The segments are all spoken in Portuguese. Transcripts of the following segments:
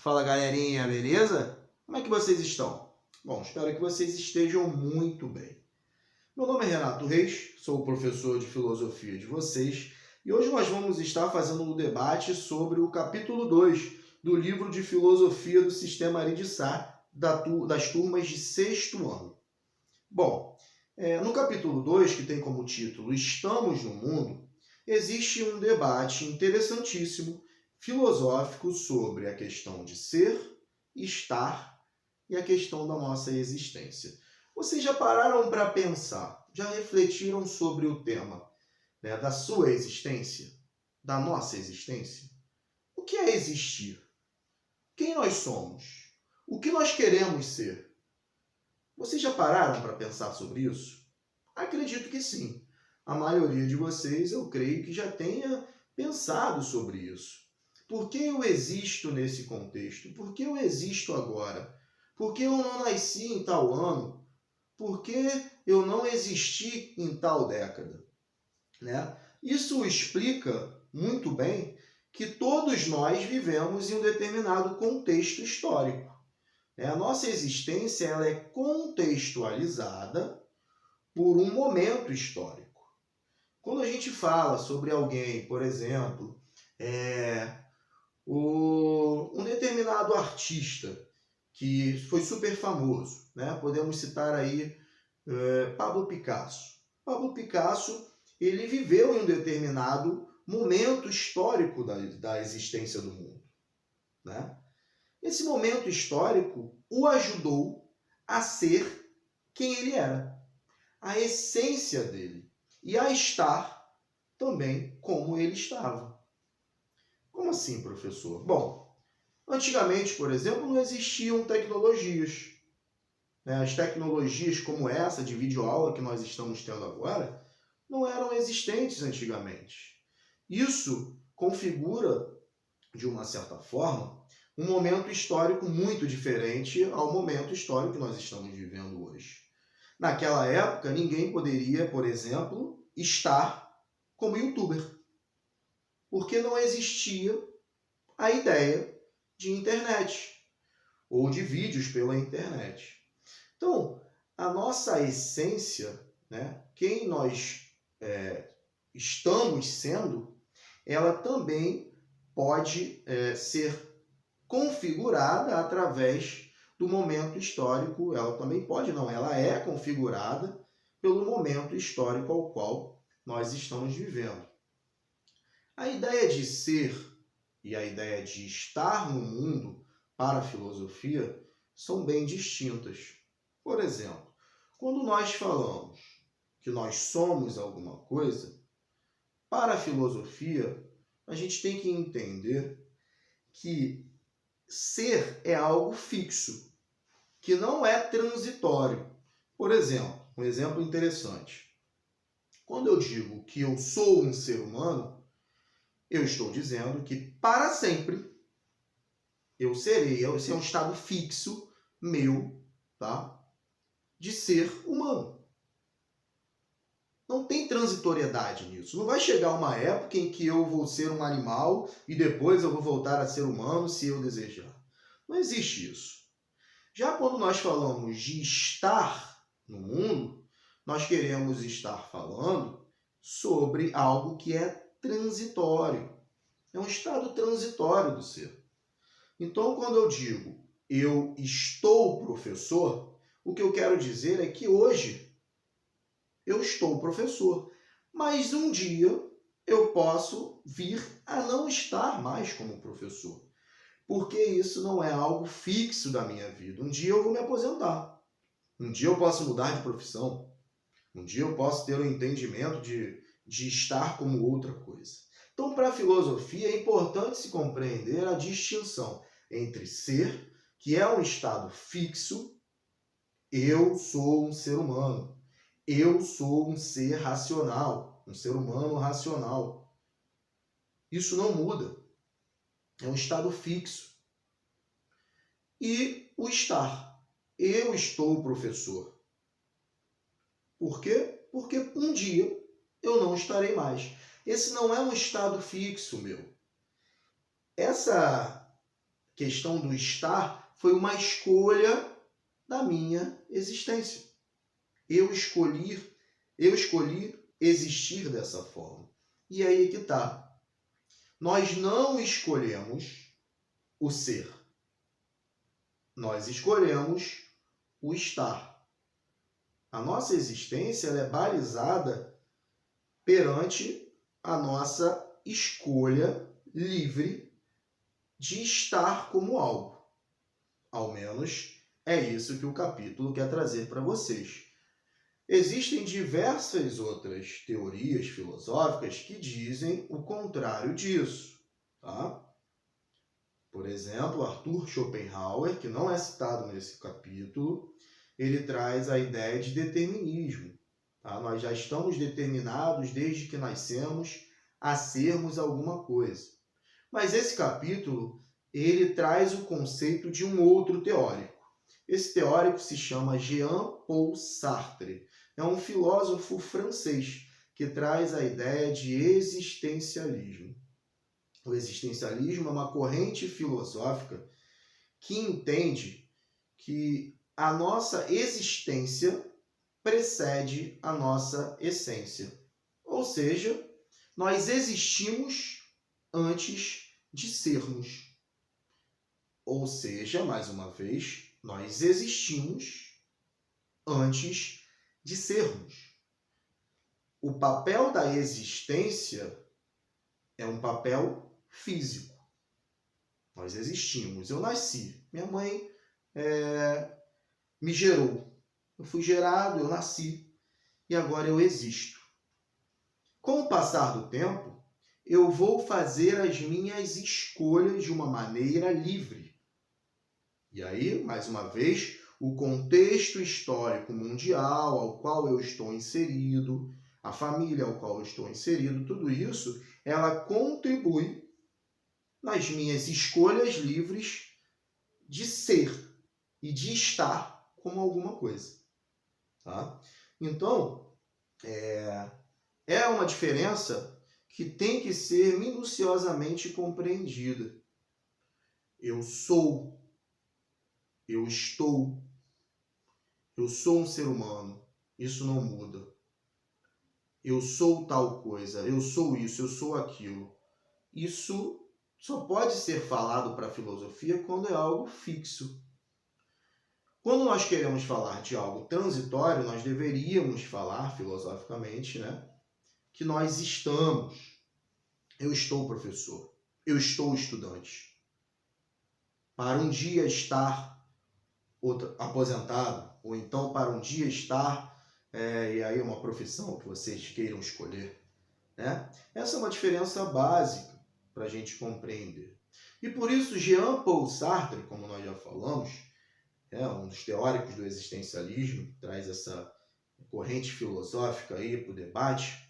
Fala galerinha, beleza? Como é que vocês estão? Bom, espero que vocês estejam muito bem. Meu nome é Renato Reis, sou o professor de filosofia de vocês e hoje nós vamos estar fazendo um debate sobre o capítulo 2 do livro de filosofia do Sistema Ari de Sá das turmas de sexto ano. Bom, no capítulo 2, que tem como título Estamos no Mundo, existe um debate interessantíssimo filosófico sobre a questão de ser, estar e a questão da nossa existência. Vocês já pararam para pensar, já refletiram sobre o tema, da sua existência, da nossa existência? O que é existir? Quem nós somos? O que nós queremos ser? Vocês já pararam para pensar sobre isso? Acredito que sim. A maioria de vocês, eu creio que já tenha pensado sobre isso. Por que eu existo nesse contexto? Por que eu existo agora? Por que eu não nasci em tal ano? Por que eu não existi em tal década? Isso explica muito bem que todos nós vivemos em um determinado contexto histórico. A nossa existência ela é contextualizada por um momento histórico. Quando a gente fala sobre alguém, por exemplo, um determinado artista que foi super famoso, podemos citar aí Pablo Picasso. Pablo Picasso ele viveu em um determinado momento histórico da existência do mundo. Esse momento histórico o ajudou a ser quem ele era, a essência dele, e a estar também como ele estava. Como assim, professor? Bom, antigamente, por exemplo, não existiam tecnologias. As tecnologias como essa de videoaula que nós estamos tendo agora não eram existentes antigamente. Isso configura, de uma certa forma, um momento histórico muito diferente ao momento histórico que nós estamos vivendo hoje. Naquela época, ninguém poderia, por exemplo, estar como youtuber, porque não existia a ideia de internet ou de vídeos pela internet. Então, a nossa essência, quem nós estamos sendo, ela também pode ser configurada através do momento histórico. Ela também pode, não, ela é configurada pelo momento histórico ao qual nós estamos vivendo. A ideia de ser e a ideia de estar no mundo para a filosofia são bem distintas. Por exemplo, quando nós falamos que nós somos alguma coisa, para a filosofia, a gente tem que entender que ser é algo fixo, que não é transitório. Por exemplo, um exemplo interessante. Quando eu digo que eu sou um ser humano, eu estou dizendo que para sempre eu serei, esse é um estado fixo meu, de ser humano. Não tem transitoriedade nisso. Não vai chegar uma época em que eu vou ser um animal e depois eu vou voltar a ser humano se eu desejar. Não existe isso. Já quando nós falamos de estar no mundo, nós queremos estar falando sobre algo que é transitório. É um estado transitório do ser. Então, quando eu digo eu estou professor, o que eu quero dizer é que hoje eu estou professor, mas um dia eu posso vir a não estar mais como professor, porque isso não é algo fixo da minha vida. Um dia eu vou me aposentar, um dia eu posso mudar de profissão, um dia eu posso ter o entendimento de estar como outra coisa. Então, para a filosofia, é importante se compreender a distinção entre ser, que é um estado fixo, eu sou um ser humano, eu sou um ser racional, um ser humano racional. Isso não muda. É um estado fixo. E o estar. Eu estou professor. Por quê? Porque um dia eu não estarei mais. Esse não é um estado fixo meu. Essa questão do estar foi uma escolha da minha existência. Eu escolhi existir dessa forma. E aí que está. Nós não escolhemos o ser. Nós escolhemos o estar. A nossa existência ela é balizada perante a nossa escolha livre de estar como algo. Ao menos é isso que o capítulo quer trazer para vocês. Existem diversas outras teorias filosóficas que dizem o contrário disso. Tá? Por exemplo, Arthur Schopenhauer, que não é citado nesse capítulo, ele traz a ideia de determinismo. Tá? Nós já estamos determinados desde que nascemos a sermos alguma coisa. Mas esse capítulo, ele traz o conceito de um outro teórico. Esse teórico se chama Jean-Paul Sartre. É um filósofo francês que traz a ideia de existencialismo. O existencialismo é uma corrente filosófica que entende que a nossa existência precede a nossa essência. Ou seja, nós existimos antes de sermos. Ou seja, mais uma vez, nós existimos antes de sermos. O papel da existência é um papel físico. Nós existimos. Eu nasci. Minha mãe me gerou. Eu fui gerado, eu nasci. E agora eu existo. Com o passar do tempo, eu vou fazer as minhas escolhas de uma maneira livre. E aí, mais uma vez, o contexto histórico mundial ao qual eu estou inserido, a família ao qual eu estou inserido, tudo isso, ela contribui nas minhas escolhas livres de ser e de estar como alguma coisa. Tá? Então, é uma diferença que tem que ser minuciosamente compreendida. Eu sou, eu estou, eu sou um ser humano, isso não muda. Eu sou tal coisa, eu sou isso, eu sou aquilo. Isso só pode ser falado para a filosofia quando é algo fixo. Quando nós queremos falar de algo transitório, nós deveríamos falar filosoficamente, que nós estamos. Eu estou professor, eu estou estudante. Para um dia estar aposentado, ou então para um dia estar, e aí uma profissão que vocês queiram escolher. Essa é uma diferença básica para a gente compreender. E por isso Jean-Paul Sartre, como nós já falamos, um dos teóricos do existencialismo, que traz essa corrente filosófica aí para o debate,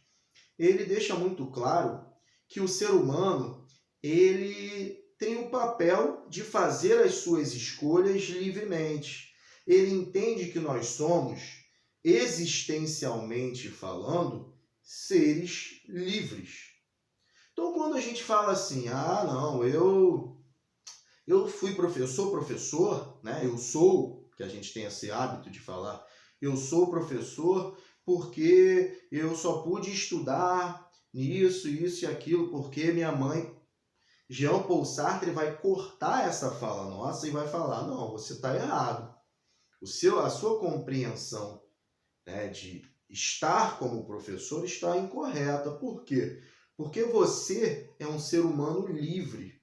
ele deixa muito claro que o ser humano ele tem o papel de fazer as suas escolhas livremente. Ele entende que nós somos, existencialmente falando, seres livres. Então, quando a gente fala assim, não, eu fui professor, eu sou, que a gente tem esse hábito de falar, eu sou professor porque eu só pude estudar nisso, isso e aquilo, porque minha mãe... Jean-Paul Sartre vai cortar essa fala nossa e vai falar, não, você está errado. A sua compreensão de estar como professor está incorreta. Por quê? Porque você é um ser humano livre.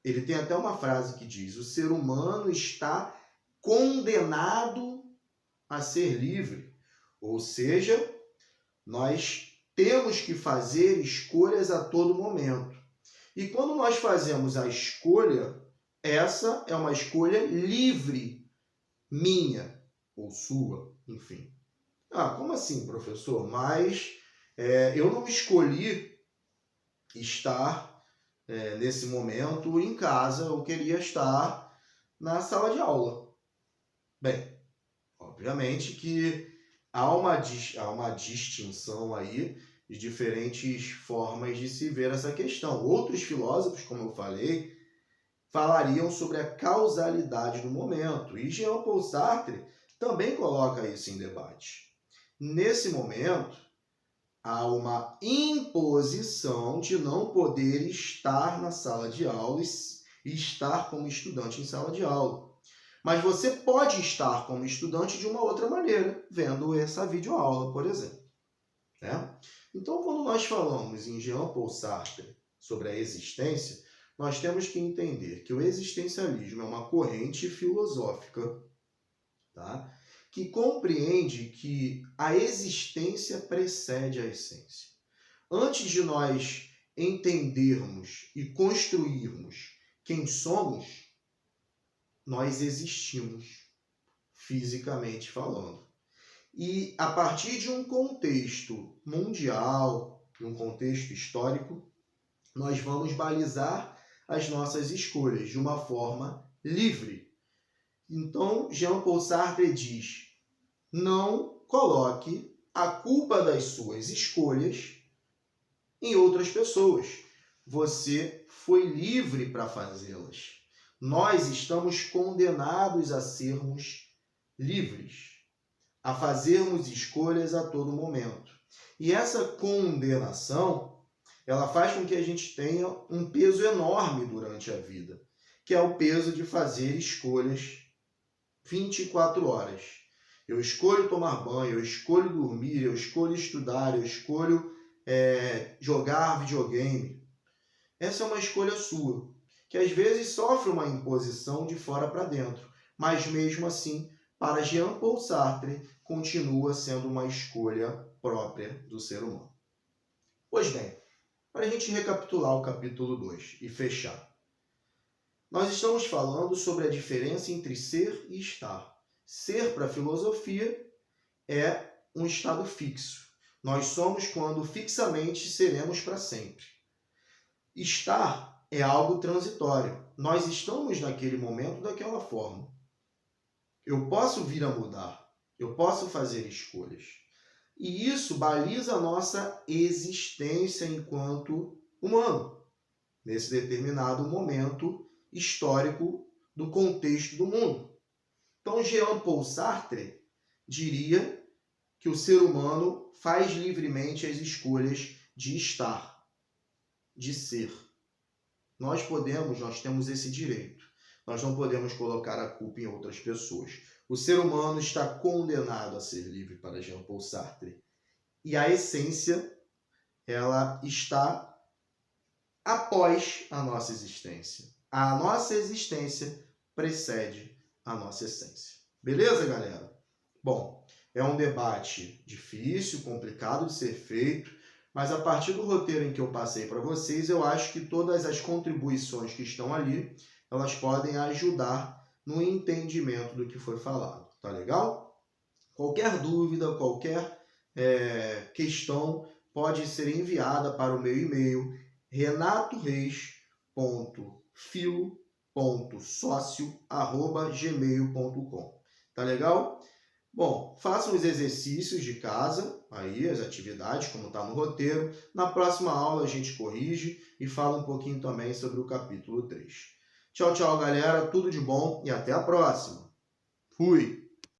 Ele tem até uma frase que diz, o ser humano está condenado a ser livre. Ou seja, nós temos que fazer escolhas a todo momento. E quando nós fazemos a escolha, essa é uma escolha livre, minha ou sua, enfim. Como assim, professor? Mas eu não escolhi estar nesse momento em casa, eu queria estar na sala de aula. Bem, obviamente que há uma distinção aí de diferentes formas de se ver essa questão. Outros filósofos, como eu falei, falariam sobre a causalidade do momento. E Jean-Paul Sartre também coloca isso em debate. Nesse momento, há uma imposição de não poder estar na sala de aula e estar como estudante em sala de aula. Mas você pode estar como estudante de uma outra maneira, vendo essa videoaula, por exemplo. Né? Então, quando nós falamos em Jean-Paul Sartre sobre a existência, nós temos que entender que o existencialismo é uma corrente filosófica, tá? Que compreende que a existência precede a essência. Antes de nós entendermos e construirmos quem somos, nós existimos, fisicamente falando. E a partir de um contexto mundial, de um contexto histórico, nós vamos balizar as nossas escolhas de uma forma livre. Então, Jean-Paul Sartre diz: não coloque a culpa das suas escolhas em outras pessoas. Você foi livre para fazê-las. Nós estamos condenados a sermos livres, a fazermos escolhas a todo momento. E essa condenação, ela faz com que a gente tenha um peso enorme durante a vida, que é o peso de fazer escolhas 24 horas. Eu escolho tomar banho, eu escolho dormir, eu escolho estudar, eu escolho jogar videogame. Essa é uma escolha sua, que às vezes sofre uma imposição de fora para dentro, mas mesmo assim, para Jean-Paul Sartre, continua sendo uma escolha própria do ser humano. Pois bem, para a gente recapitular o capítulo 2 e fechar, nós estamos falando sobre a diferença entre ser e estar. Ser, para a filosofia, é um estado fixo. Nós somos quando fixamente seremos para sempre. Estar é algo transitório. Nós estamos naquele momento daquela forma. Eu posso vir a mudar. Eu posso fazer escolhas. E isso baliza a nossa existência enquanto humano, nesse determinado momento histórico do contexto do mundo. Então, Jean-Paul Sartre diria que o ser humano faz livremente as escolhas de estar, de ser. Nós temos esse direito. Nós não podemos colocar a culpa em outras pessoas. O ser humano está condenado a ser livre para Jean-Paul Sartre. E a essência, ela está após a nossa existência. A nossa existência precede a nossa essência. Beleza, galera? Bom, é um debate difícil, complicado de ser feito, mas a partir do roteiro em que eu passei para vocês, eu acho que todas as contribuições que estão ali, elas podem ajudar no entendimento do que foi falado. Tá legal? Qualquer dúvida, qualquer questão pode ser enviada para o meu e-mail renatoreis.filo.socio@gmail.com. Tá legal? Bom, façam os exercícios de casa, aí as atividades, como está no roteiro. Na próxima aula a gente corrige e fala um pouquinho também sobre o capítulo 3. Tchau, tchau, galera. Tudo de bom e até a próxima. Fui!